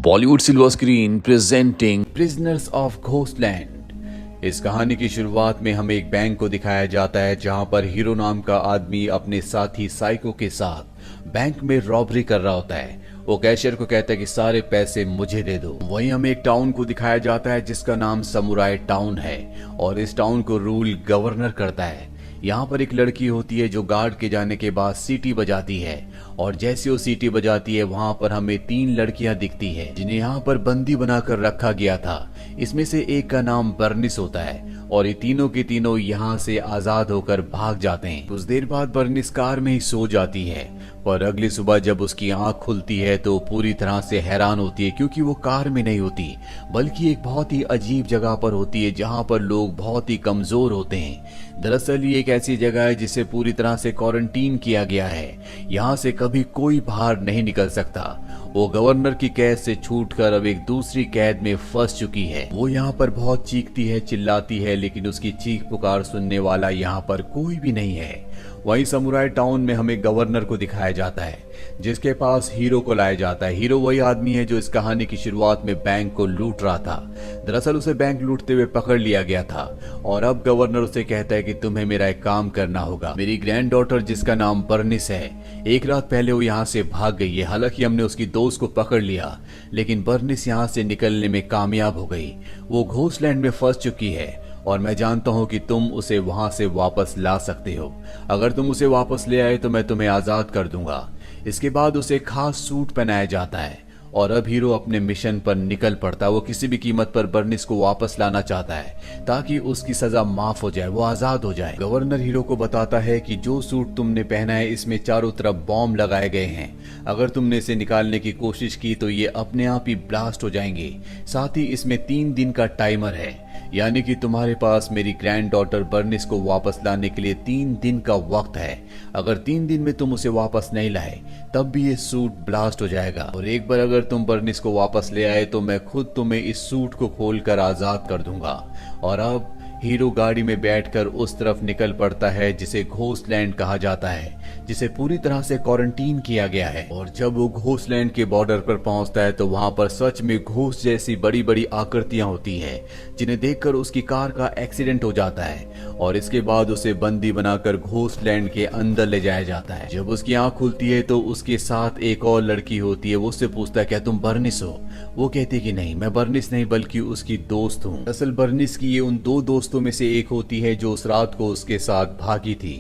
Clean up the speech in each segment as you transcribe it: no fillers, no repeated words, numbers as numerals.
Bollywood silver screen presenting prisoners of Ghostland. इस कहानी की शुरुआत में हमें एक बैंक को दिखाया जाता है जहां पर हीरो नाम का आदमी अपने साथी साइको के साथ बैंक में रॉबरी कर रहा होता है। वो कैशियर को कहता है कि सारे पैसे मुझे दे दो। वहीं हमें एक टाउन को दिखाया जाता है जिसका नाम समुराई टाउन है और इस टाउन को रूल गवर्नर करता है। यहाँ पर एक लड़की होती है जो गार्ड के जाने के बाद सीटी बजाती है और जैसे वो सीटी बजाती है वहां पर हमें 3 लड़कियां दिखती है जिन्हें यहाँ पर बंदी बनाकर रखा गया था। इसमें से एक का नाम बर्निस होता है और ये तीनों के तीनों यहाँ से आजाद होकर भाग जाते हैं। कुछ देर बाद बर्निस कार में ही सो जाती है पर अगली सुबह जब उसकी आंख खुलती है तो पूरी तरह से हैरान होती है क्योंकि वो कार में नहीं होती बल्कि एक बहुत ही अजीब जगह पर होती है जहाँ पर लोग बहुत ही कमजोर होते हैं। दरअसल ये एक ऐसी जगह है जिसे पूरी तरह से क्वारंटीन किया गया है। यहाँ से कभी कोई बाहर नहीं निकल सकता। वो गवर्नर की कैद से छूटकर अब एक दूसरी कैद में फंस चुकी है। वो यहाँ पर बहुत चीखती है, चिल्लाती है, लेकिन उसकी चीख पुकार सुनने वाला यहाँ पर कोई भी नहीं है। वहीं समुराई टाउन में हमें गवर्नर को दिखाया जाता है जिसके पास हीरो को लाया जाता है। हीरो वही आदमी है जो इस कहानी की शुरुआत में बैंक को लूट रहा था। दरअसल उसे बैंक लूटते हुए पकड़ लिया गया था और अब गवर्नर उसे कहता है कि तुम्हें मेरा एक काम करना होगा। मेरी ग्रैंड डॉटर जिसका नाम बर्निस है, एक रात पहले वो यहाँ से भाग गई है। हालांकि हमने उसकी दोस्त को पकड़ लिया लेकिन बर्निस यहाँ से निकलने में कामयाब हो गई। वो घोस्टलैंड में फंस चुकी है और मैं जानता हूं कि तुम उसे वहां से वापस ला सकते हो। अगर तुम उसे वापस ले आए तो मैं तुम्हें आजाद कर दूंगा। इसके बाद उसे खास सूट पहनाया जाता है और अब हीरो अपने मिशन पर निकल पड़ता है। वो किसी भी कीमत पर बर्निस को वापस लाना चाहता है ताकि उसकी सजा माफ हो जाए, वो आजाद हो जाए। गवर्नर हीरो को बताता है कि जो सूट तुमने पहना है इसमें चारों तरफ बॉम्ब लगाए गए हैं। अगर तुमने इसे निकालने की कोशिश की तो ये अपने आप ही ब्लास्ट हो जाएंगे। साथ ही इसमें 3 दिन का टाइमर है, यानी कि तुम्हारे पास मेरी ग्रैंड डॉटर बर्निस को वापस लाने के लिए 3 दिन का वक्त है। अगर 3 दिन में तुम उसे वापस नहीं लाए तब भी ये सूट ब्लास्ट हो जाएगा और एक बार अगर तुम बर्निस को वापस ले आए तो मैं खुद तुम्हें इस सूट को खोलकर आजाद कर दूंगा। और अब हीरो गाड़ी में बैठकर उस तरफ निकल पड़ता है जिसे घोस्टलैंड कहा जाता है, जिसे पूरी तरह से क्वारंटीन किया गया है। और जब वो घोस्टलैंड के बॉर्डर पर पहुंचता है तो वहां पर सच में घोस्ट जैसी बड़ी बड़ी आकृतियां होती हैं जिन्हें देखकर उसकी कार का एक्सीडेंट हो जाता है और इसके बाद उसे बंदी बनाकर घोस्टलैंड के अंदर ले जाया जाता है। जब उसकी आंख खुलती है तो उसके साथ एक और लड़की होती है। वो उससे पूछता है क्या तुम बर्निस हो? वो कहती है कि नहीं, मैं बर्निस नहीं बल्कि उसकी दोस्त हूँ। असल बर्निस की ये उन 2 दोस्तों में से एक होती है जो उस रात को उसके साथ भागी थी।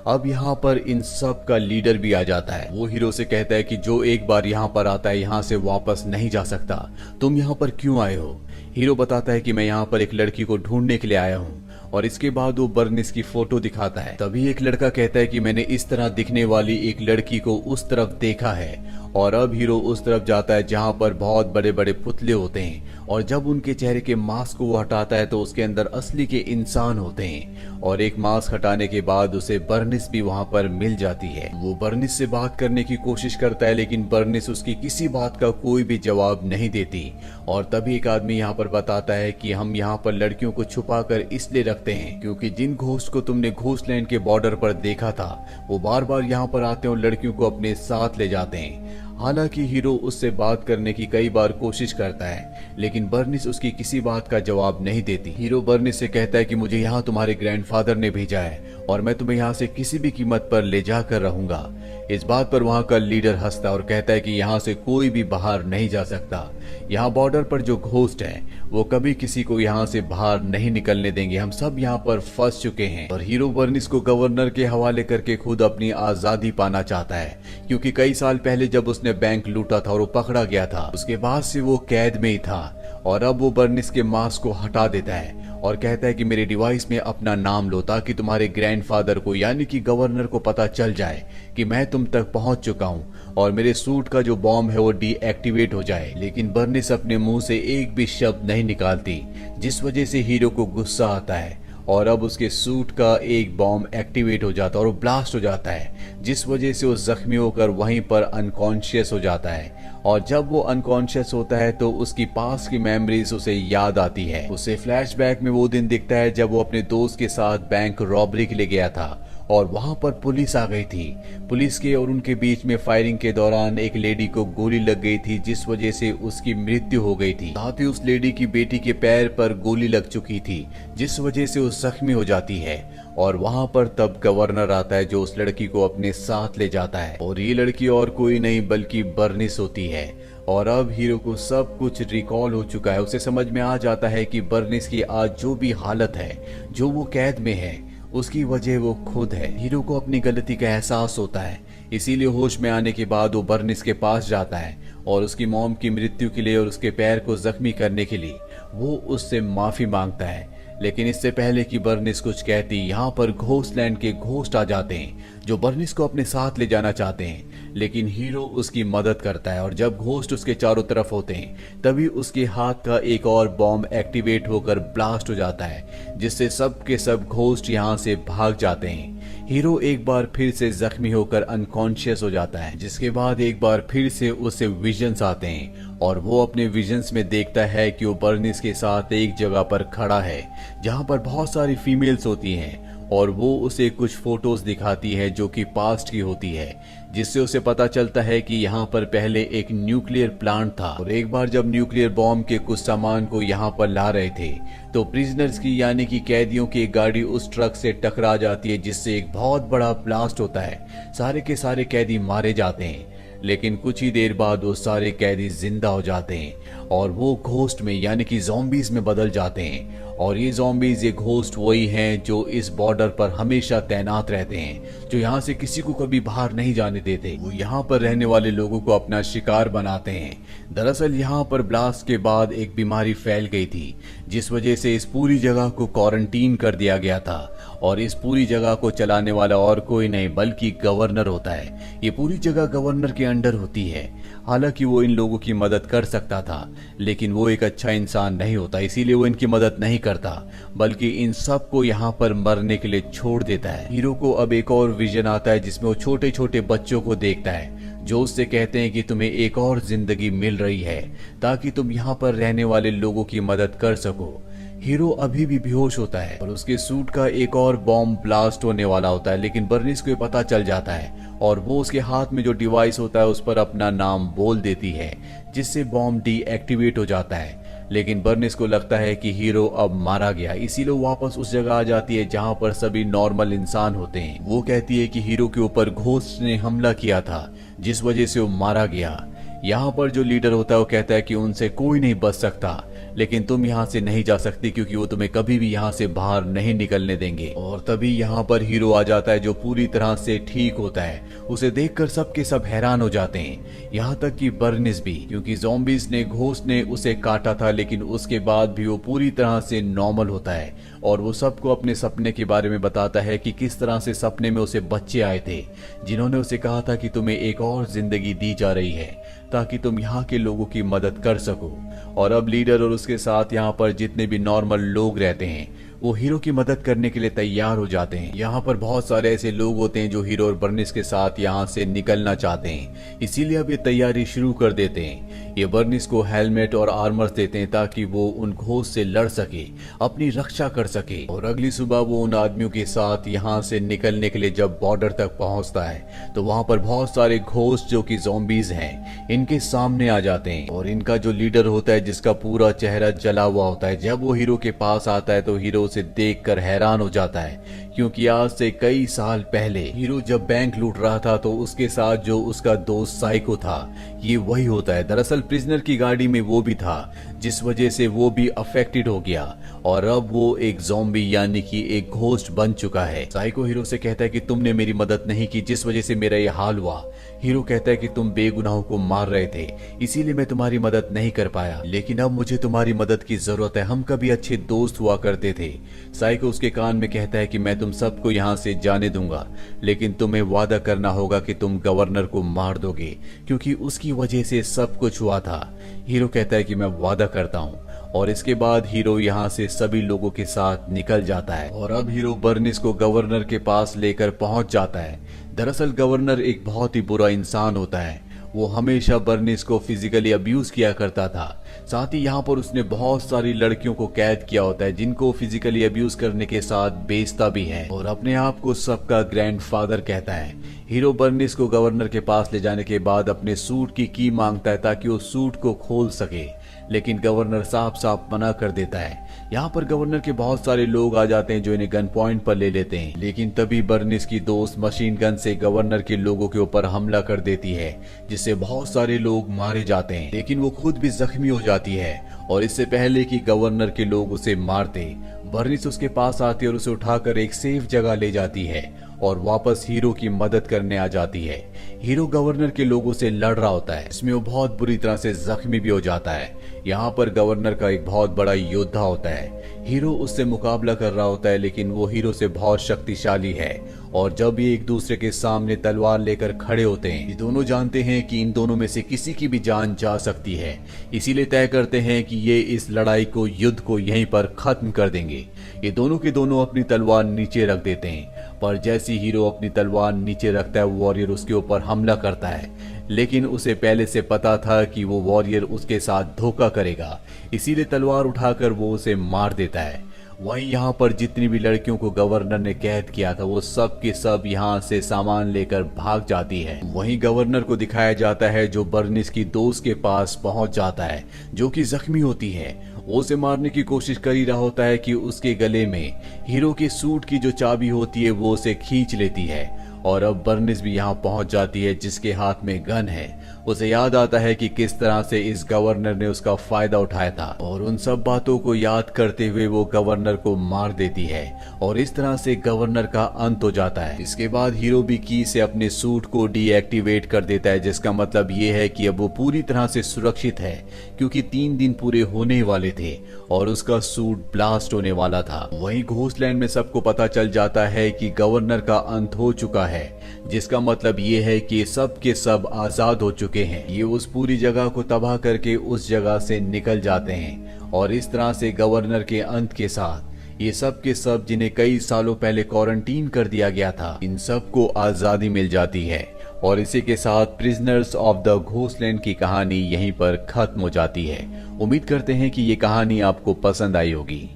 अब यहाँ पर इन सब का लीडर भी आ जाता है। वो हीरो से कहता है कि जो एक बार यहाँ पर आता है यहाँ से वापस नहीं जा सकता। तुम यहाँ पर क्यों आए हो? हीरो बताता है कि मैं यहाँ पर एक लड़की को ढूंढने के लिए आया हूँ और इसके बाद वो बर्निस की फोटो दिखाता है। तभी एक लड़का कहता है कि मैंने इस तरह दिखने वाली एक लड़की को उस तरफ देखा है और अब हीरो उस तरफ जाता है जहां पर बहुत बड़े बड़े पुतले होते हैं और जब उनके चेहरे के मास्क को वो हटाता है तो उसके अंदर असली के इंसान होते हैं और एक मास्क हटाने के बाद उसे बर्निस भी वहां पर मिल जाती है। वो बर्निस से बात करने की कोशिश करता है लेकिन बर्निस उसकी किसी बात का कोई भी जवाब नहीं देती और तभी एक आदमी यहाँ पर बताता है कि हम यहाँ पर लड़कियों को छुपा कर इसलिए रखते हैं क्योंकि जिन घोस्ट को तुमने घोस्टलैंड के बॉर्डर पर देखा था वो बार बार यहाँ पर आते हैं और लड़कियों को अपने साथ ले जाते हैं। हालांकि हीरो उससे बात करने की कई बार कोशिश करता है लेकिन बर्निस उसकी किसी बात का जवाब नहीं देती। हीरो बर्निस से कहता है कि मुझे यहाँ तुम्हारे ग्रैंडफादर ने भेजा है और मैं तुम्हें यहाँ से किसी भी कीमत पर ले जाकर रहूंगा। इस बात पर वहां का लीडर हंसता और कहता है कि यहाँ से कोई भी बाहर नहीं जा सकता। यहाँ बॉर्डर पर जो घोस्ट है वो कभी किसी को यहाँ से बाहर नहीं निकलने देंगे। हम सब यहाँ पर फंस चुके हैं। और हीरो बर्निस को गवर्नर के हवाले करके खुद अपनी आजादी पाना चाहता है क्योंकि कई साल पहले जब उसने बैंक लूटा था और वो पकड़ा गया था उसके बाद से वो कैद में ही था और अब वो बर्निस के मास्क को हटा देता है और कहता है कि मेरे डिवाइस में अपना नाम लो ताकि तुम्हारे ग्रैंडफादर को यानी कि गवर्नर को पता चल जाए कि मैं तुम तक पहुंच चुका हूं और मेरे सूट का जो बॉम्ब है वो डीएक्टिवेट हो जाए। लेकिन बर्निस अपने मुंह से एक भी शब्द नहीं निकालती जिस वजह से हीरो को गुस्सा आता है और अब उसके सूट का एक बॉम्ब एक्टिवेट हो जाता है और वो ब्लास्ट हो जाता है जिस वजह से वो जख्मी होकर वहीं पर अनकॉन्शियस हो जाता है। और जब वो अनकॉन्शियस होता है तो उसकी पास की मेमोरीज उसे याद आती है। उसे फ्लैशबैक में वो दिन दिखता है जब वो अपने दोस्त के साथ बैंक रॉबरी के लिए गया था और वहां पर पुलिस आ गई थी। पुलिस के और उनके बीच में फायरिंग के दौरान एक लेडी को गोली लग गई थी, जिस वजह से उसकी मृत्यु हो गई थी। साथ ही उस लेडी की बेटी के पैर पर गोली लग चुकी थी, जिस वजह से वो जख्मी हो जाती है। और वहां पर तब गवर्नर आता है, जो उस लड़की को अपने साथ ले जाता है। और ये लड़की और कोई नहीं बल्कि बर्निस होती है। और अब हीरो को सब कुछ रिकॉल हो चुका है। उसे समझ में आ जाता है कि बर्निस की आज जो भी हालत है, जो वो कैद में है, उसकी वजह वो खुद है। हीरो को अपनी गलती का एहसास होता है, इसीलिए होश में आने के बाद वो बर्निस के पास जाता है और उसकी मॉम की मृत्यु के लिए और उसके पैर को जख्मी करने के लिए वो उससे माफी मांगता है। लेकिन इससे पहले कि बर्निस कुछ कहती, यहाँ पर घोस्टलैंड के घोस्ट आ जाते हैं, जो बर्निस को अपने साथ ले जाना चाहते हैं। लेकिन हीरो उसकी मदद करता है और जब घोस्ट उसके चारों तरफ होते हैं, तभी उसके हाथ का एक और बॉम्ब एक्टिवेट होकर ब्लास्ट हो जाता है, जिससे सब के सब घोस्ट यहाँ से भाग जाते हैं। हीरो एक बार फिर से जख्मी होकर अनकॉन्शियस हो जाता है, जिसके बाद एक बार फिर से उसे विजन्स आते हैं और वो अपने विजन्स में देखता है कि वो बर्निस के साथ एक जगह पर खड़ा है, जहाँ पर बहुत सारी फीमेल्स होती हैं। और वो उसे कुछ फोटोज दिखाती है जो कि पास्ट की होती है, जिससे उसे पता चलता है कि यहाँ पर पहले एक न्यूक्लियर प्लांट था। और एक बार जब न्यूक्लियर बॉम्ब के कुछ सामान को यहाँ पर ला रहे थे, तो प्रिजनर्स की यानी कि कैदियों की एक गाड़ी उस ट्रक से टकरा जाती है, जिससे एक बहुत बड़ा ब्लास्ट होता है। सारे के सारे कैदी मारे जाते हैं, लेकिन कुछ ही देर बाद वो सारे कैदी जिंदा हो जाते हैं और वो घोस्ट में यानी कि ज़ॉम्बीज में बदल जाते हैं। और ये ज़ॉम्बीज, ये घोस्ट वही हैं जो इस बॉर्डर पर हमेशा तैनात रहते हैं, जो यहाँ से किसी को कभी बाहर नहीं जाने देते। वो यहाँ पर रहने वाले लोगों को अपना शिकार बनाते हैं। दरअसल यहाँ पर ब्लास्ट के बाद एक बीमारी फैल गई थी, जिस वजह से इस पूरी जगह को क्वारंटीन कर दिया गया था। और इस पूरी जगह को चलाने वाला और कोई नहीं बल्कि गवर्नर होता है। ये पूरी जगह गवर्नर के अंडर होती है। हालांकि वो इन लोगों की मदद कर सकता था, लेकिन वो एक अच्छा इंसान नहीं होता, इसीलिए वो इनकी मदद नहीं करता, बल्कि इन सब को यहाँ पर मरने के लिए छोड़ देता है। हीरो को अब एक और विजन आता है, जिसमें वो छोटे छोटे बच्चों को देखता है, जो उससे कहते हैं कि तुम्हें एक और जिंदगी मिल रही है, ताकि तुम यहाँ पर रहने वाले लोगों की मदद कर सको। हीरो अभी भी बेहोश होता है और उसके सूट का एक और बॉम्ब ब्लास्ट होने वाला होता है, लेकिन बर्निस को पता चल जाता है और वो उसके हाथ में जो डिवाइस होता है उस पर अपना नाम बोल देती है, जिससे बॉम्ब डीएक्टिवेट हो जाता है। लेकिन बर्निस को लगता है कि हीरो अब मारा गया, इसीलिए वापस उस जगह आ जाती है जहां पर सभी नॉर्मल इंसान होते हैं। वो कहती है कि हीरो के ऊपर घोस्ट ने हमला किया था, जिस वजह से वो मारा गया। यहाँ पर जो लीडर होता है वो कहता है कि उनसे कोई नहीं बच सकता, लेकिन तुम यहाँ से नहीं जा सकती क्योंकि वो तुम्हें कभी भी यहाँ से बाहर नहीं निकलने देंगे। और तभी यहाँ पर हीरो आ जाता है, जो पूरी तरह से ठीक होता है। उसे देखकर सबके सब हैरान हो जाते हैं, यहाँ तक कि बर्निस भी, क्योंकि ज़ॉम्बीज ने, घोस्ट ने उसे काटा था, लेकिन उसके बाद भी वो पूरी तरह से नॉर्मल होता है। और वो सबको अपने सपने के बारे में बताता है कि किस तरह से सपने में उसे बच्चे आए थे, जिन्होंने उसे कहा था कि तुम्हें एक और जिंदगी दी जा रही है, ताकि तुम यहाँ के लोगों की मदद कर सको। और अब लीडर और उसके साथ यहाँ पर जितने भी नॉर्मल लोग रहते हैं, वो हीरो की मदद करने के लिए तैयार हो जाते हैं। यहाँ पर बहुत सारे ऐसे लोग होते हैं जो हीरो और बर्निस के साथ यहाँ से निकलना चाहते हैं, इसीलिए अब ये तैयारी शुरू कर देते हैं। ये बर्निस को हेलमेट और आर्मर देते हैं ताकि वो उन घोस्ट से लड़ सके, अपनी रक्षा कर सके। और अगली सुबह वो उन आदमियों के साथ यहाँ से निकलने के लिए जब बॉर्डर तक पहुँचता है, तो वहाँ पर बहुत सारे घोस्ट जो कि ज़ॉम्बीज हैं, इनके सामने आ जाते हैं। और इनका जो लीडर होता है, जिसका पूरा चेहरा जला हुआ होता है, जब वो हीरो के पास आता है तो हीरो उसे देखकर हैरान हो जाता है, क्योंकि आज से कई साल पहले हीरो जब बैंक लूट रहा था तो उसके साथ जो उसका दोस्त साइको था, ये वही होता है। दरअसल प्रिजनर की गाड़ी में वो भी था, जिस वजह से वो भी अफेक्टेड हो गया और अब वो एक ज़ॉम्बी यानी कि एक घोस्ट बन चुका है। साइको हीरो से कहता है कि तुमने मेरी मदद नहीं की, जिस वजह से मेरा ये हाल हुआ। हीरो कहता है कि तुम बेगुनाहों को मार रहे थे, इसीलिए मैं तुम्हारी मदद नहीं कर पाया, लेकिन अब मुझे तुम्हारी मदद की जरूरत है, हम कभी अच्छे दोस्त हुआ करते थे। साइको उसके कान में कहता है कि मैं तुम सबको यहाँ से जाने दूंगा, लेकिन तुम्हें वादा करना होगा कि तुम गवर्नर को मार दोगे, क्योंकि उसकी वजह से सब कुछ हुआ था। हीरो कहता है कि मैं वादा करता हूँ। और इसके बाद हीरो यहाँ से सभी लोगों के साथ निकल जाता है और अब हीरो बर्निस को गवर्नर के पास लेकर पहुंच जाता है। दरअसल गवर्नर एक बहुत ही बुरा इंसान होता है। वो हमेशा बर्निस को फिजिकली अब्यूज किया करता था। साथ ही यहाँ पर उसने बहुत सारी लड़कियों को कैद किया होता है जिनको फिजिकली अब्यूज करने के साथ बेचता भी है और अपने आप को सबका ग्रैंडफादर कहता है। हीरो बर्निस को गवर्नर के पास ले जाने के बाद अपने सूट की मांगता है ताकि वो सूट को खोल सके, लेकिन गवर्नर साफ साफ मना कर देता है। यहाँ पर गवर्नर के बहुत सारे लोग आ जाते हैं जो इन्हें गन पॉइंट पर ले लेते हैं, लेकिन तभी बर्निस की दोस्त मशीन गन से गवर्नर के लोगों के ऊपर हमला कर देती है जिससे बहुत सारे लोग मारे जाते हैं, लेकिन वो खुद भी जख्मी हो जाती है। और इससे पहले कि गवर्नर के लोग उसे मारते, बर्निस उसके पास आती है और उसे उठाकर एक सेफ जगह ले जाती है और वापस हीरो की मदद करने आ जाती है। हीरो गवर्नर के लोगों से लड़ रहा होता है, इसमें वो बहुत बुरी तरह से जख्मी भी हो जाता है। यहाँ पर गवर्नर का एक बहुत बड़ा योद्धा होता है, हीरो उससे मुकाबला कर रहा होता है, लेकिन वो हीरो से बहुत शक्तिशाली है और जब ये एक दूसरे के सामने तलवार लेकर खड़े होते हैं, ये दोनों जानते हैं कि इन दोनों में से किसी की भी जान जा सकती है, इसीलिए तय करते हैं कि ये इस लड़ाई को, युद्ध को यहीं पर खत्म कर देंगे। ये दोनों के दोनों अपनी तलवार नीचे रख देते हैं, पर जैसी हीरो अपनी तलवार नीचे रखता है वॉरियर उसके ऊपर हमला करता है, लेकिन उसे पहले से पता था कि वो वॉरियर उसके साथ धोखा करेगा, इसीलिए तलवार उठाकर वो उसे मार देता है। वहीं यहाँ पर जितनी भी लड़कियों को गवर्नर ने कैद किया था वो सब के सब यहाँ से सामान लेकर भाग जाती है। वहीं गवर्नर को दिखाया जाता है जो बर्निस की दोस्त के पास पहुंच जाता है जो कि जख्मी होती है। वो उसे मारने की कोशिश कर ही रहा होता है कि उसके गले में हीरो के सूट की जो चाबी होती है वो उसे खींच लेती है और अब बर्निस भी यहाँ पहुंच जाती है जिसके हाथ में गन है। उसे याद आता है कि किस तरह से इस गवर्नर ने उसका फायदा उठाया था और उन सब बातों को याद करते हुए वो गवर्नर को मार देती है और इस तरह से गवर्नर का अंत हो जाता है। इसके बाद हीरो भी की से अपने सूट को डीएक्टिवेट कर देता है, जिसका मतलब ये है कि अब वो पूरी तरह से सुरक्षित है क्योंकि 3 दिन पूरे होने वाले थे और उसका सूट ब्लास्ट होने वाला था। वहीं घोस्टलैंड में सबको पता चल जाता है कि गवर्नर का अंत हो चुका है, जिसका मतलब ये है कि सब के सब आजाद हो चुके हैं। ये उस पूरी जगह को तबाह करके उस जगह से निकल जाते हैं और इस तरह से गवर्नर के अंत के साथ ये सब के सब जिन्हें कई सालों पहले क्वारंटीन कर दिया गया था, इन सब को आजादी मिल जाती है और इसी के साथ प्रिजनर्स ऑफ द घोस्टलैंड की कहानी यहीं पर खत्म हो जाती है। उम्मीद करते हैं कि ये कहानी आपको पसंद आई होगी।